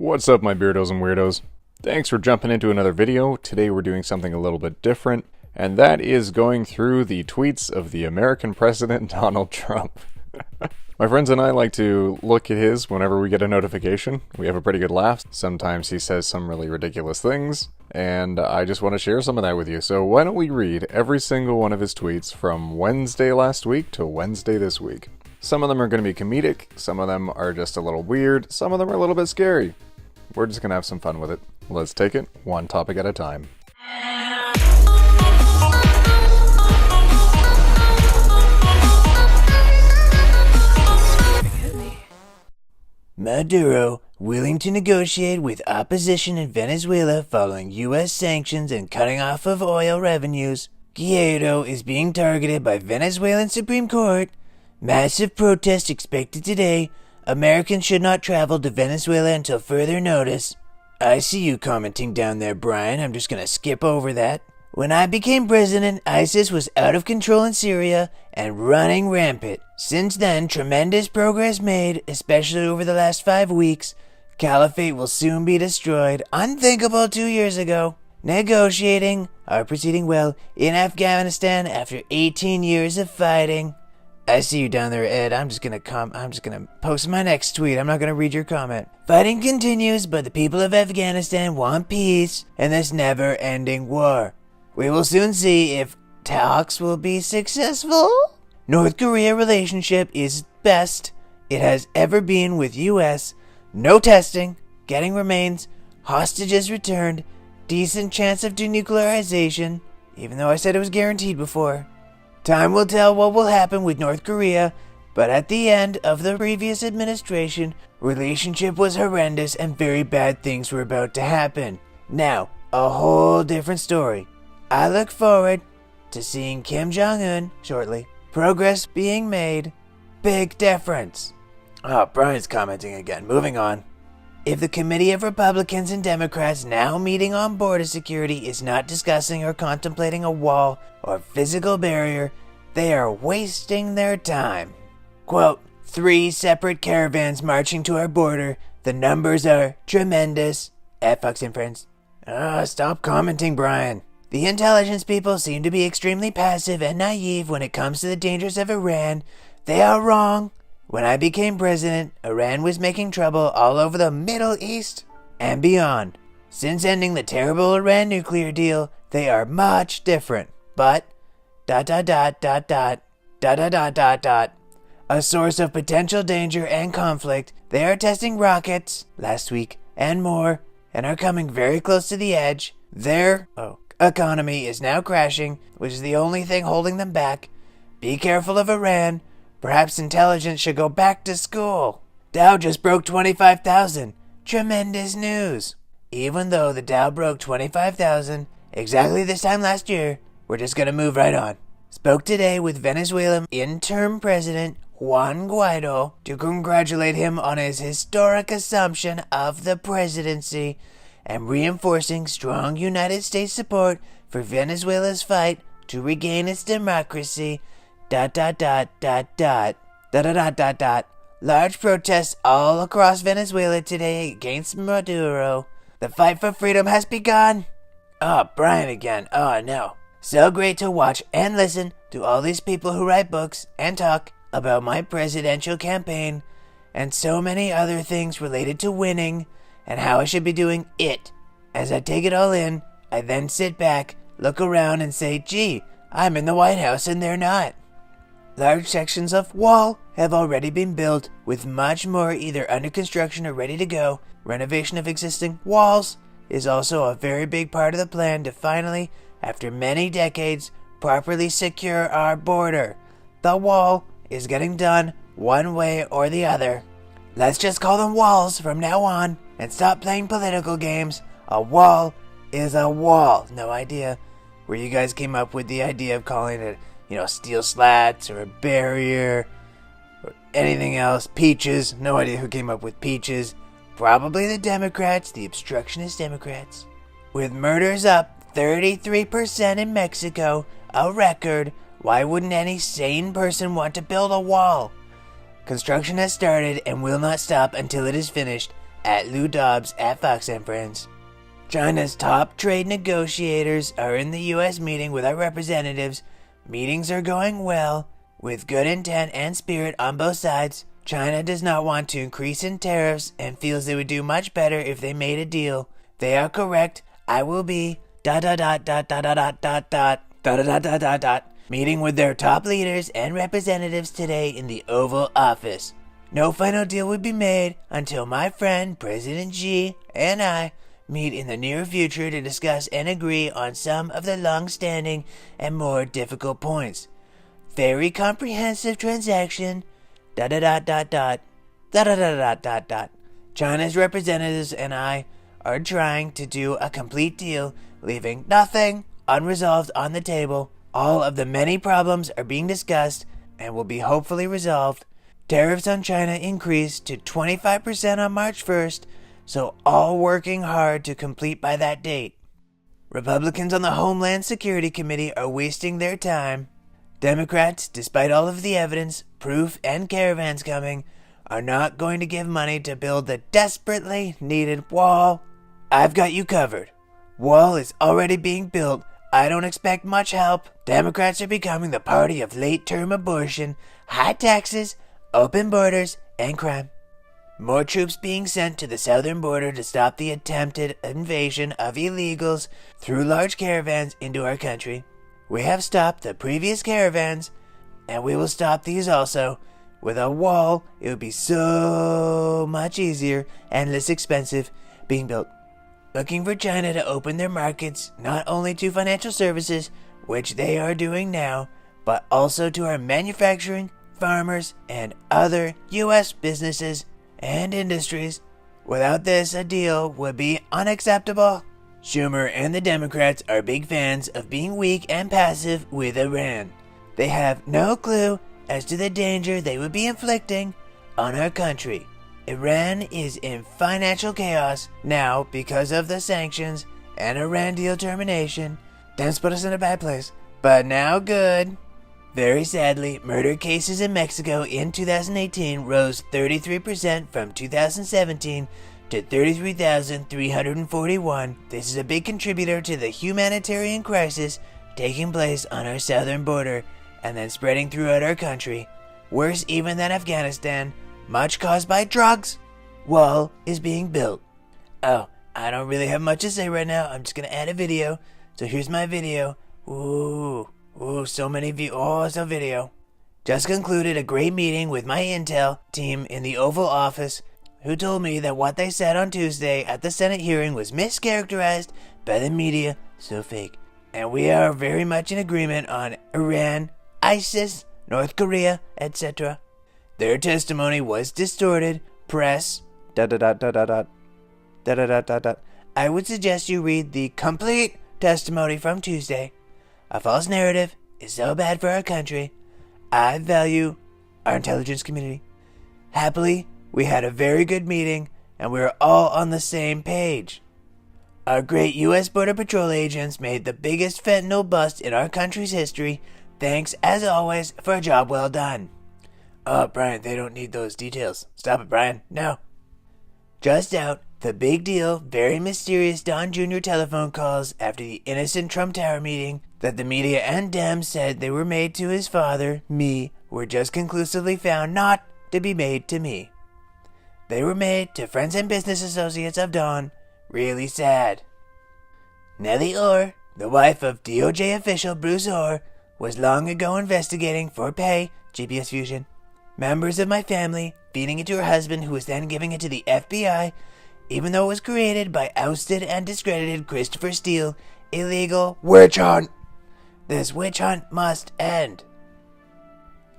What's up, my Beardos and Weirdos? Thanks for jumping into another video. Today we're doing something a little bit different, and that is going through the tweets of the American President Donald Trump. My friends and I like to look at his whenever we get a notification. We have a pretty good laugh. Sometimes he says some really ridiculous things, and I just want to share some of that with you. So why don't we read every single one of his tweets from Wednesday last week to Wednesday this week. Some of them are going to be comedic, some of them are just a little weird, some of them are a little bit scary. We're just going to have some fun with it. Let's take it one topic at a time. Maduro willing to negotiate with opposition in Venezuela following U.S. sanctions and cutting off of oil revenues. Guaido is being targeted by Venezuelan Supreme Court. Massive protest expected today. Americans should not travel to Venezuela until further notice. I see you commenting down there, Brian. I'm just gonna skip over that. When I became president, ISIS was out of control in Syria and running rampant. Since then, tremendous progress made, especially over the last 5 weeks. Caliphate will soon be destroyed. Unthinkable 2 years ago. Negotiating are proceeding well in Afghanistan after 18 years of fighting. I see you down there, Ed. I'm just gonna post my next tweet. I'm not gonna read your comment. Fighting continues, but the people of Afghanistan want peace and this never-ending war. We will soon see if talks will be successful. North Korea relationship is best it has ever been with U.S. No testing, getting remains, hostages returned, decent chance of denuclearization, even though I said it was guaranteed before. Time will tell what will happen with North Korea, but at the end of the previous administration, relationship was horrendous and very bad things were about to happen. Now, a whole different story. I look forward to seeing Kim Jong-un shortly. Progress being made. Big difference. Oh, Brian's commenting again. Moving on. If the committee of Republicans and Democrats now meeting on border security is not discussing or contemplating a wall or physical barrier, they are wasting their time. Quote, 3 separate caravans marching to our border. The numbers are tremendous. Fox and friends. Stop commenting, Brian. The intelligence people seem to be extremely passive and naive when it comes to the dangers of Iran. They are wrong. When I became president, Iran was making trouble all over the Middle East and beyond. Since ending the terrible Iran nuclear deal, they are much different. But, a source of potential danger and conflict, they are testing rockets last week and more, and are coming very close to the edge. Their economy is now crashing, which is the only thing holding them back. Be careful of Iran. Perhaps intelligence should go back to school. Dow just broke 25,000. Tremendous news. Even though the Dow broke 25,000 exactly this time last year, we're just gonna move right on. Spoke today with Venezuelan interim president Juan Guaido to congratulate him on his historic assumption of the presidency and reinforcing strong United States support for Venezuela's fight to regain its democracy. Large protests all across Venezuela today against Maduro. The fight for freedom has begun. Brian again. No. So great to watch and listen to all these people who write books and talk about my presidential campaign and so many other things related to winning and how I should be doing it. As I take it all in, I then sit back, look around and say, gee, I'm in the White House and they're not. Large sections of wall have already been built, with much more either under construction or ready to go. Renovation of existing walls is also a very big part of the plan to finally, after many decades, properly secure our border. The wall is getting done one way or the other. Let's just call them walls from now on and stop playing political games. A wall is a wall. No idea where you guys came up with the idea of calling it steel slats or a barrier or anything else. Peaches. No idea who came up with peaches. Probably the Democrats, the obstructionist Democrats. With murders up 33% in Mexico, a record, why wouldn't any sane person want to build a wall? Construction has started and will not stop until it is finished. at Lou Dobbs at Fox and Friends. China's top trade negotiators are in the U.S. meeting with our representatives. Meetings are going well, with good intent and spirit on both sides. China does not want to increase in tariffs and feels they would do much better if they made a deal. They are correct. I will be ... meeting with their top leaders and representatives today in the Oval Office. No final deal would be made until my friend President Xi and I meet in the near future to discuss and agree on some of the long-standing and more difficult points. Very comprehensive transaction. ... China's representatives and I are trying to do a complete deal, leaving nothing unresolved on the table. All of the many problems are being discussed and will be hopefully resolved. Tariffs on China increased to 25% on March 1st, so all working hard to complete by that date. Republicans on the Homeland Security Committee are wasting their time. Democrats, despite all of the evidence, proof, and caravans coming, are not going to give money to build the desperately needed wall. I've got you covered. Wall is already being built. I don't expect much help. Democrats are becoming the party of late-term abortion, high taxes, open borders, and crime. More troops being sent to the southern border to stop the attempted invasion of illegals through large caravans into our country. We have stopped the previous caravans, and we will stop these also. With a wall, it would be so much easier and less expensive being built. Looking for China to open their markets not only to financial services, which they are doing now, but also to our manufacturing, farmers, and other U.S. businesses and industries. Without this, a deal would be unacceptable. Schumer and the Democrats are big fans of being weak and passive with Iran. They have no clue as to the danger they would be inflicting on our country. Iran is in financial chaos now because of the sanctions and Iran deal termination. That's put us in a bad place, but now good. Very sadly, murder cases in Mexico in 2018 rose 33% from 2017 to 33,341. This is a big contributor to the humanitarian crisis taking place on our southern border and then spreading throughout our country. Worse even than Afghanistan, much caused by drugs. Wall is being built. Oh, I don't really have much to say right now. I'm just gonna add a video. So here's my video. Ooh, so many views. Oh, it's a video. Just concluded a great meeting with my intel team in the Oval Office, who told me that what they said on Tuesday at the Senate hearing was mischaracterized by the media, so fake. And we are very much in agreement on Iran, ISIS, North Korea, etc. Their testimony was distorted, press, ... I would suggest you read the complete testimony from Tuesday. A false narrative is so bad for our country. I value our intelligence community. Happily, we had a very good meeting, and we were all on the same page. Our great U.S. Border Patrol agents made the biggest fentanyl bust in our country's history. Thanks, as always, for a job well done. Oh, Brian, they don't need those details. Stop it, Brian. No. Just out, the big deal, very mysterious Don Jr. telephone calls after the innocent Trump Tower meeting that the media and Dems said they were made to his father, me, were just conclusively found not to be made to me. They were made to friends and business associates of Don. Really sad. Nellie Orr, the wife of DOJ official Bruce Orr, was long ago investigating for pay GPS fusion. Members of my family feeding it to her husband, who was then giving it to the FBI, even though it was created by ousted and discredited Christopher Steele. Illegal witch hunt. This witch hunt must end.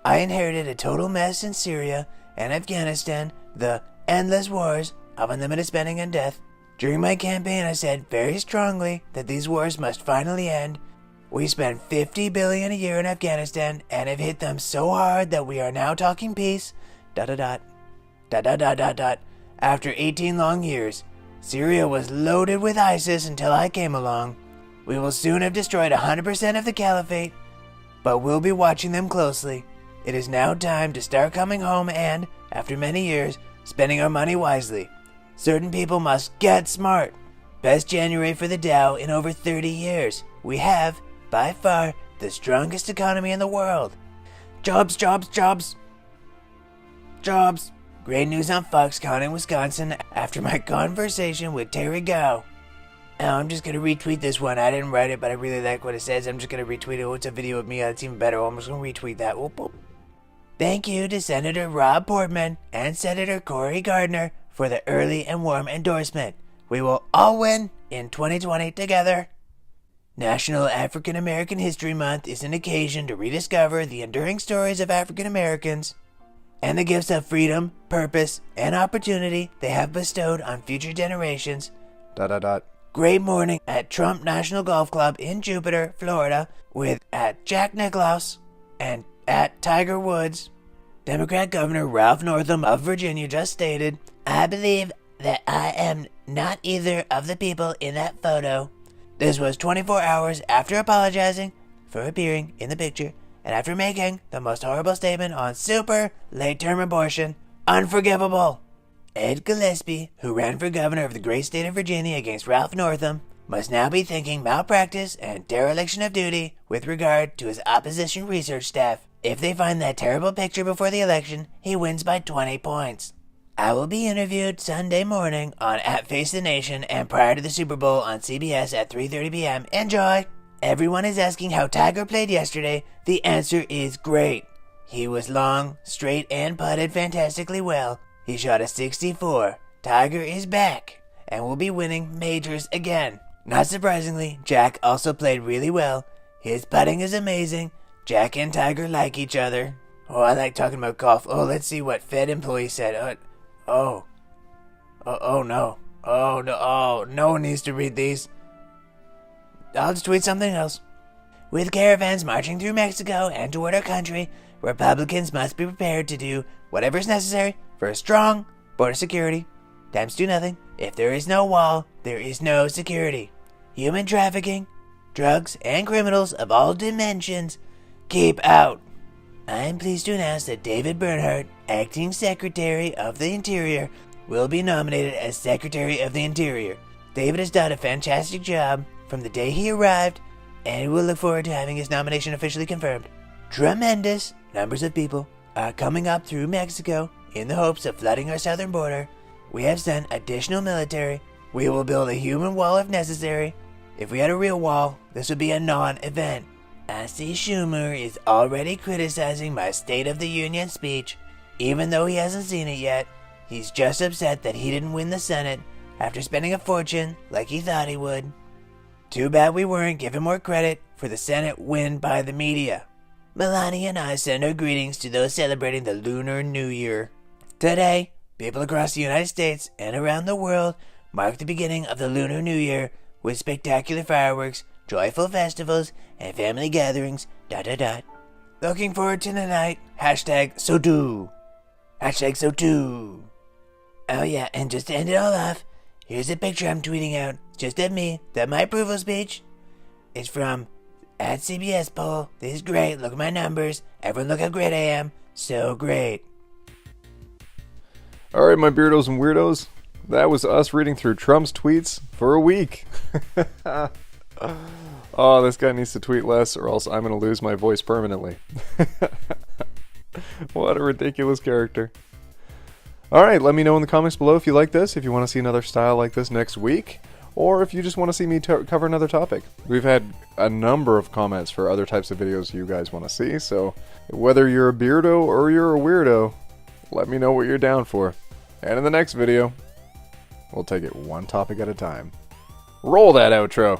I inherited a total mess in Syria and Afghanistan, the endless wars of unlimited spending and death. During my campaign, I said very strongly that these wars must finally end. We spend $50 billion a year in Afghanistan and have hit them so hard that we are now talking peace. ... After 18 long years, Syria was loaded with ISIS until I came along. We will soon have destroyed 100% of the caliphate, but we'll be watching them closely. It is now time to start coming home and, after many years, spending our money wisely. Certain people must get smart. Best January for the Dow in over 30 years. We have, by far, the strongest economy in the world. Jobs, jobs, jobs. Jobs. Great news on Foxconn in Wisconsin after my conversation with Terry Gow. Oh, I'm just going to retweet this one. I didn't write it, but I really like what it says. I'm just going to retweet it. Oh, it's a video of me. It's even better. I'm just going to retweet that. Whoop, whoop. Thank you to Senator Rob Portman and Senator Cory Gardner for the early and warm endorsement. We will all win in 2020 together. National African American History Month is an occasion to rediscover the enduring stories of African Americans and the gifts of freedom, purpose, and opportunity they have bestowed on future generations. ... Great morning at Trump National Golf Club in Jupiter, Florida, with at Jack Nicklaus and at Tiger Woods. Democrat Governor Ralph Northam of Virginia just stated, I believe that I am not either of the people in that photo. This was 24 hours after apologizing for appearing in the picture and after making the most horrible statement on super late-term abortion. Unforgivable. Ed Gillespie, who ran for governor of the great state of Virginia against Ralph Northam, must now be thinking malpractice and dereliction of duty with regard to his opposition research staff. If they find that terrible picture before the election, he wins by 20 points. I will be interviewed Sunday morning on at Face the Nation and prior to the Super Bowl on CBS at 3:30 p.m. Enjoy! Everyone is asking how Tiger played yesterday. The answer is great. He was long, straight, and putted fantastically well. He shot a 64. Tiger is back and will be winning majors again. Not surprisingly, Jack also played really well. His putting is amazing. Jack and Tiger like each other. Oh, I like talking about golf. Oh, let's see what Fed employee said. No. No one needs to read these. I'll just tweet something else. With caravans marching through Mexico and toward our country, Republicans must be prepared to do whatever is necessary for a strong border security. Times do nothing. If there is no wall, there is no security. Human trafficking, drugs, and criminals of all dimensions, keep out. I am pleased to announce that David Bernhardt, Acting Secretary of the Interior, will be nominated as Secretary of the Interior. David has done a fantastic job from the day he arrived, and we'll look forward to having his nomination officially confirmed. Tremendous numbers of people are coming up through Mexico in the hopes of flooding our southern border. We have sent additional military. We will build a human wall if necessary. If we had a real wall, this would be a non-event. I see Schumer is already criticizing my State of the Union speech, even though he hasn't seen it yet. He's just upset that he didn't win the Senate after spending a fortune like he thought he would. Too bad we weren't given more credit for the Senate win by the media. Melania and I send our greetings to those celebrating the Lunar New Year. Today, people across the United States and around the world mark the beginning of the Lunar New Year with spectacular fireworks, joyful festivals, and family gatherings. ... Looking forward to tonight. Hashtag so do. Hashtag so too. Oh yeah, and just to end it all off, here's a picture I'm tweeting out, just of me, that my approval speech is from at CBS poll. This is great. Look at my numbers. Everyone look how great I am. So great. Alright, my Beardos and Weirdos, that was us reading through Trump's tweets for a week. Oh, this guy needs to tweet less or else I'm going to lose my voice permanently. What a ridiculous character. Alright, let me know in the comments below if you like this, if you want to see another style like this next week, or if you just want to see me cover another topic. We've had a number of comments for other types of videos you guys want to see, so whether you're a Beardo or you're a Weirdo, let me know what you're down for. And in the next video, we'll take it one topic at a time. Roll that outro!